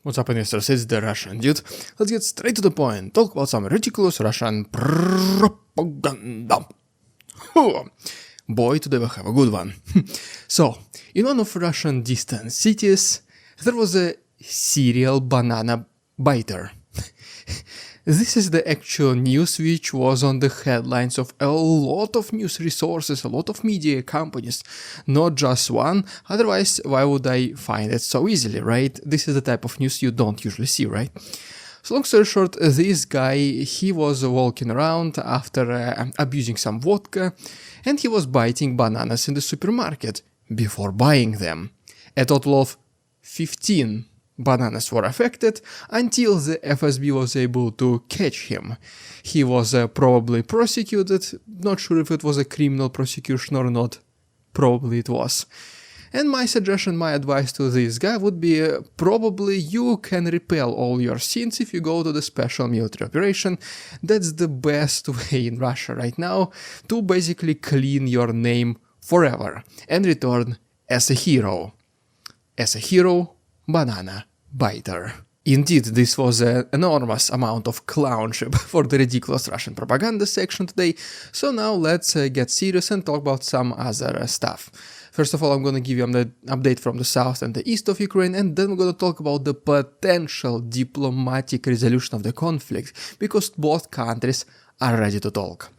What's up, investors? It's the Russian dude. Let's get straight to the point. Talk about some ridiculous Russian propaganda. Boy, today we have a good one. So, in one of Russian distant cities, there was a serial banana biter. This is the actual news which was on the headlines of a lot of news resources, a lot of media companies, not just one, otherwise why would I find it so easily, right? This is the type of news you don't usually see, right? So long story short, this guy, he was walking around after abusing some vodka, and he was biting bananas in the supermarket before buying them. A total of 15 bananas were affected until the FSB was able to catch him. He was probably prosecuted, not sure if it was a criminal prosecution or not, probably it was. And my suggestion, my advice to this guy would be probably you can repel all your sins if you go to the special military operation. That's the best way in Russia right now to basically clean your name forever and return as a hero. As a hero, banana biter. Indeed, this was an enormous amount of clownship for the ridiculous Russian propaganda section today, so now let's get serious and talk about some other stuff. First of all, I'm gonna give you an update from the south and the east of Ukraine, and then we're gonna talk about the potential diplomatic resolution of the conflict, because both countries are ready to talk.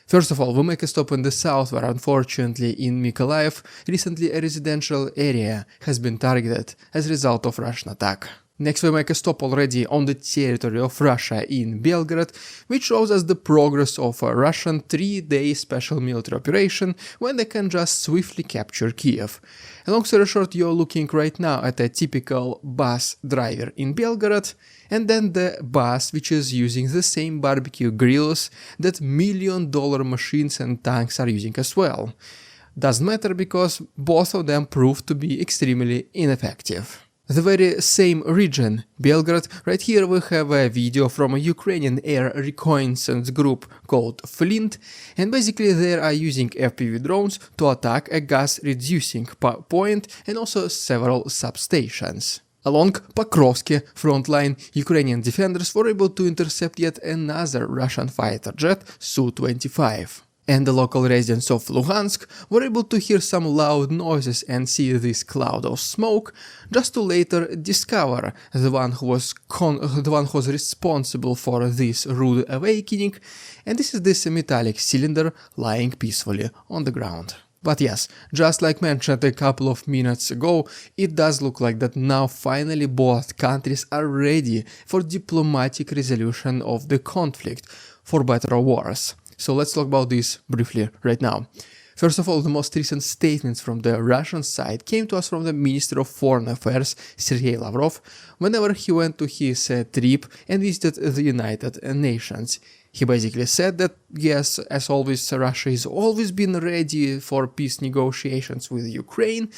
First of all, we'll make a stop in the south, where unfortunately in Mykolaiv, recently a residential area has been targeted as a result of Russian attack. Next, we make a stop already on the territory of Russia in Belgrade, which shows us the progress of a Russian 3-day special military operation when they can just swiftly capture Kiev. And long story short, you're looking right now at a typical bus driver in Belgrade, and then the bus which is using the same barbecue grills that million-dollar machines and tanks are using as well. Doesn't matter because both of them proved to be extremely ineffective. The very same region, Belgrade, right here we have a video from a Ukrainian air reconnaissance group called Flint, and basically they are using FPV drones to attack a gas reducing point and also several substations. Along Pokrovsky front line, Ukrainian defenders were able to intercept yet another Russian fighter jet, Su-25. And the local residents of Luhansk were able to hear some loud noises and see this cloud of smoke, just to later discover the one who was responsible for this rude awakening, and this is this metallic cylinder lying peacefully on the ground. But yes, just like mentioned a couple of minutes ago, it does look like that now finally both countries are ready for diplomatic resolution of the conflict, for better or worse. So let's talk about this briefly right now. First of all, the most recent statements from the Russian side came to us from the Minister of Foreign Affairs, Sergei Lavrov, whenever he went to his trip and visited the United Nations. He basically said that, yes, as always, Russia has always been ready for peace negotiations with Ukraine,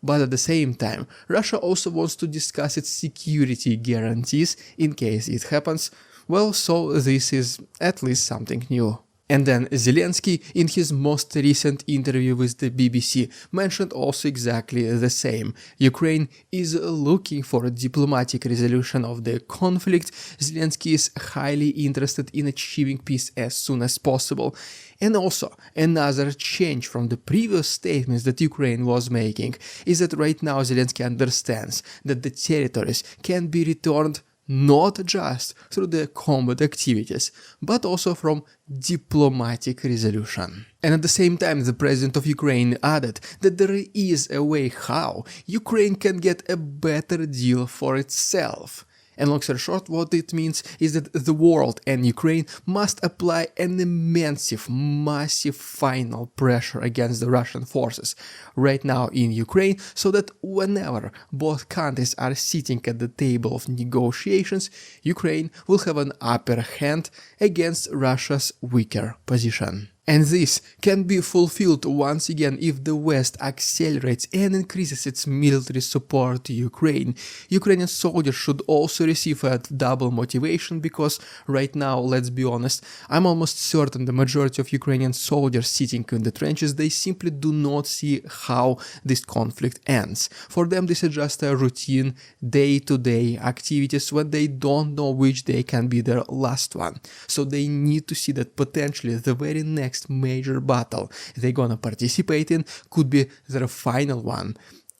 but at the same time, Russia also wants to discuss its security guarantees in case it happens. Well, so this is at least something new. And then Zelensky, in his most recent interview with the BBC, mentioned also exactly the same. Ukraine is looking for a diplomatic resolution of the conflict. Zelensky is highly interested in achieving peace as soon as possible. And also, another change from the previous statements that Ukraine was making is that right now Zelensky understands that the territories can be returned not just through the combat activities, but also from diplomatic resolution. And at the same time, the president of Ukraine added that there is a way how Ukraine can get a better deal for itself. And long story short, what it means is that the world and Ukraine must apply an immense, massive final pressure against the Russian forces right now in Ukraine, so that whenever both countries are sitting at the table of negotiations, Ukraine will have an upper hand against Russia's weaker position. And this can be fulfilled once again if the West accelerates and increases its military support to Ukraine. Ukrainian soldiers should also receive a double motivation because right now, let's be honest, I'm almost certain the majority of Ukrainian soldiers sitting in the trenches, they simply do not see how this conflict ends. For them, this is just a routine, day-to-day activities when they don't know which day can be their last one. So they need to see that potentially the very next major battle they're gonna participate in could be their final one.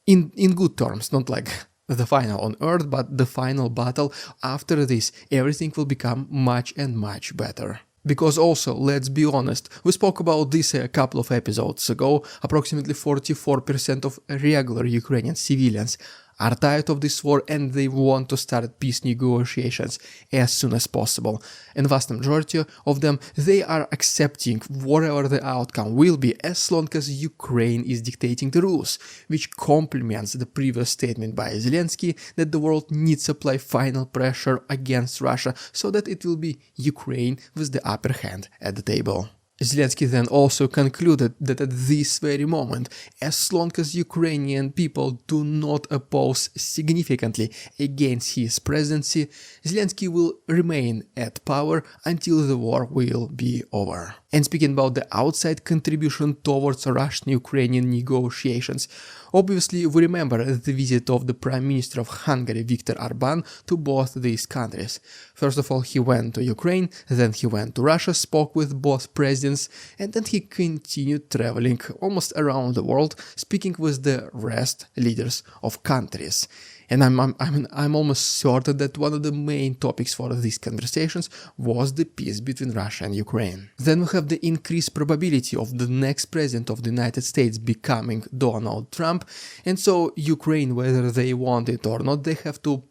In good terms, not like the final on Earth, but the final battle. After this, everything will become much and much better. Because also, let's be honest, we spoke about this a couple of episodes ago, approximately 44% of regular Ukrainian civilians are tired of this war and they want to start peace negotiations as soon as possible. And vast majority of them, they are accepting whatever the outcome will be as long as Ukraine is dictating the rules, which complements the previous statement by Zelensky that the world needs to apply final pressure against Russia so that it will be Ukraine with the upper hand at the table. Zelensky then also concluded that at this very moment, as long as Ukrainian people do not oppose significantly against his presidency, Zelensky will remain at power until the war will be over. And speaking about the outside contribution towards Russian-Ukrainian negotiations, obviously we remember the visit of the Prime Minister of Hungary, Viktor Orbán, to both these countries. First of all, he went to Ukraine, then he went to Russia, spoke with both presidents, and then he continued traveling almost around the world, speaking with the rest leaders of countries. And I'm almost certain that one of the main topics for these conversations was the peace between Russia and Ukraine. Then we have the increased probability of the next president of the United States becoming Donald Trump, and so Ukraine, whether they want it or not, they have to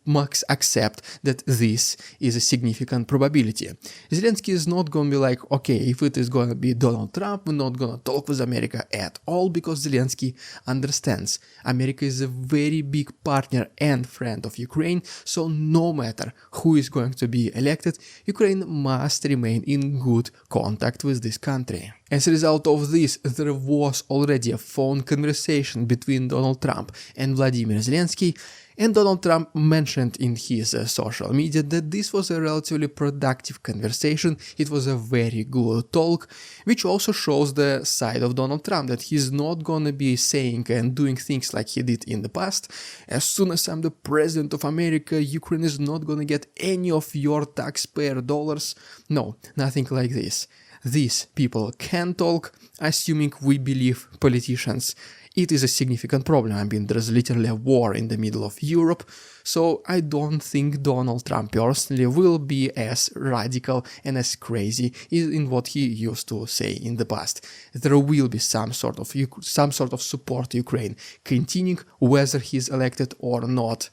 accept that this is a significant probability. Zelensky is not going to be like, okay, if it is going to be Donald Trump, we're not going to talk with America at all, because Zelensky understands America is a very big partner and friend of Ukraine, so no matter who is going to be elected, Ukraine must remain in good contact with this country. As a result of this, there was already a phone conversation between Donald Trump and Vladimir Zelensky, and Donald Trump mentioned in his social media that this was a relatively productive conversation, it was a very good talk, which also shows the side of Donald Trump, that he's not gonna be saying and doing things like he did in the past. As soon as I'm the president of America, Ukraine is not gonna get any of your taxpayer dollars. No, nothing like this. These people can talk, assuming we believe politicians. It is a significant problem. I mean, there's literally a war in the middle of Europe, so I don't think Donald Trump personally will be as radical and as crazy in what he used to say in the past. There will be some sort of support to Ukraine continuing, whether he's elected or not.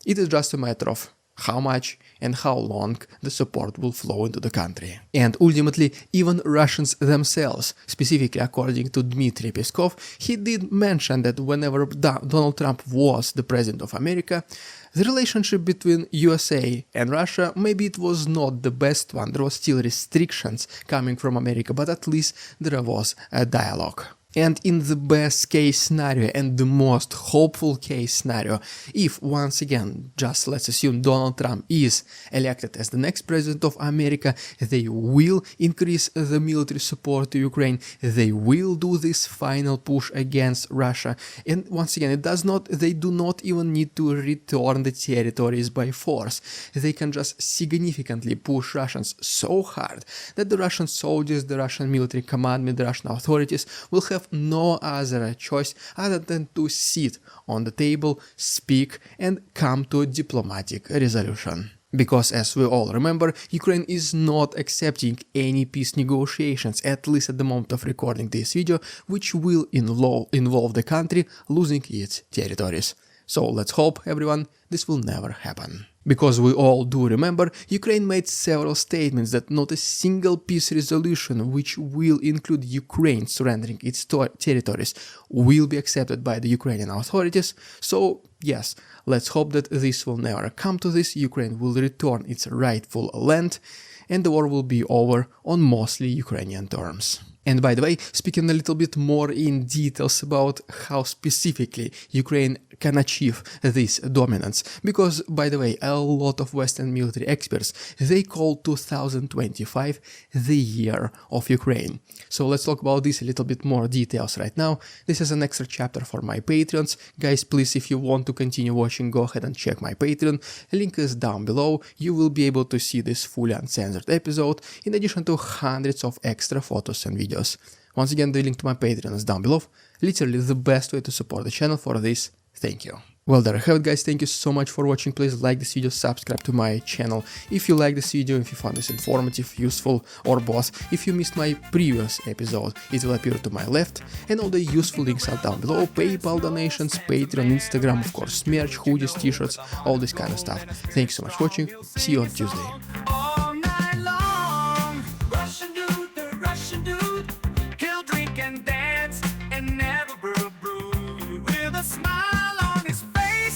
It is just a matter of how much and how long the support will flow into the country. And ultimately, even Russians themselves, specifically according to Dmitry Peskov, he did mention that whenever Donald Trump was the president of America, the relationship between USA and Russia, maybe it was not the best one, there was still restrictions coming from America, but at least there was a dialogue. And in the best case scenario and the most hopeful case scenario, if once again, just let's assume Donald Trump is elected as the next president of America, they will increase the military support to Ukraine, they will do this final push against Russia, and once again, they do not even need to return the territories by force. They can just significantly push Russians so hard that the Russian soldiers, the Russian military commandment, the Russian authorities will have no other choice other than to sit on the table, speak, and come to a diplomatic resolution. Because, as we all remember, Ukraine is not accepting any peace negotiations, at least at the moment of recording this video, which will involve the country losing its territories. So let's hope, everyone, this will never happen. Because we all do remember, Ukraine made several statements that not a single peace resolution which will include Ukraine surrendering its territories will be accepted by the Ukrainian authorities. So yes, let's hope that this will never come to this, Ukraine will return its rightful land, and the war will be over on mostly Ukrainian terms. And by the way, speaking a little bit more in details about how specifically Ukraine can achieve this dominance, because by the way, a lot of Western military experts, they call 2025 the year of Ukraine. So let's talk about this a little bit more details right now. This is an extra chapter for my Patreons. Guys, please, if you want to continue watching, go ahead and check my Patreon. Link is down below. You will be able to see this fully uncensored episode, in addition to hundreds of extra photos and videos. Once again, the link to my Patreon is down below. Literally the best way to support the channel for this. Thank you. Well, there you have it, guys. Thank you so much for watching. Please like this video, subscribe to my channel if you like this video, if you found this informative, useful, or both. If you missed my previous episode, it will appear to my left, and all the useful links are down below. PayPal donations, Patreon, Instagram, of course, merch, hoodies, t-shirts, all this kind of stuff. Thank you so much for watching. See you on Tuesday.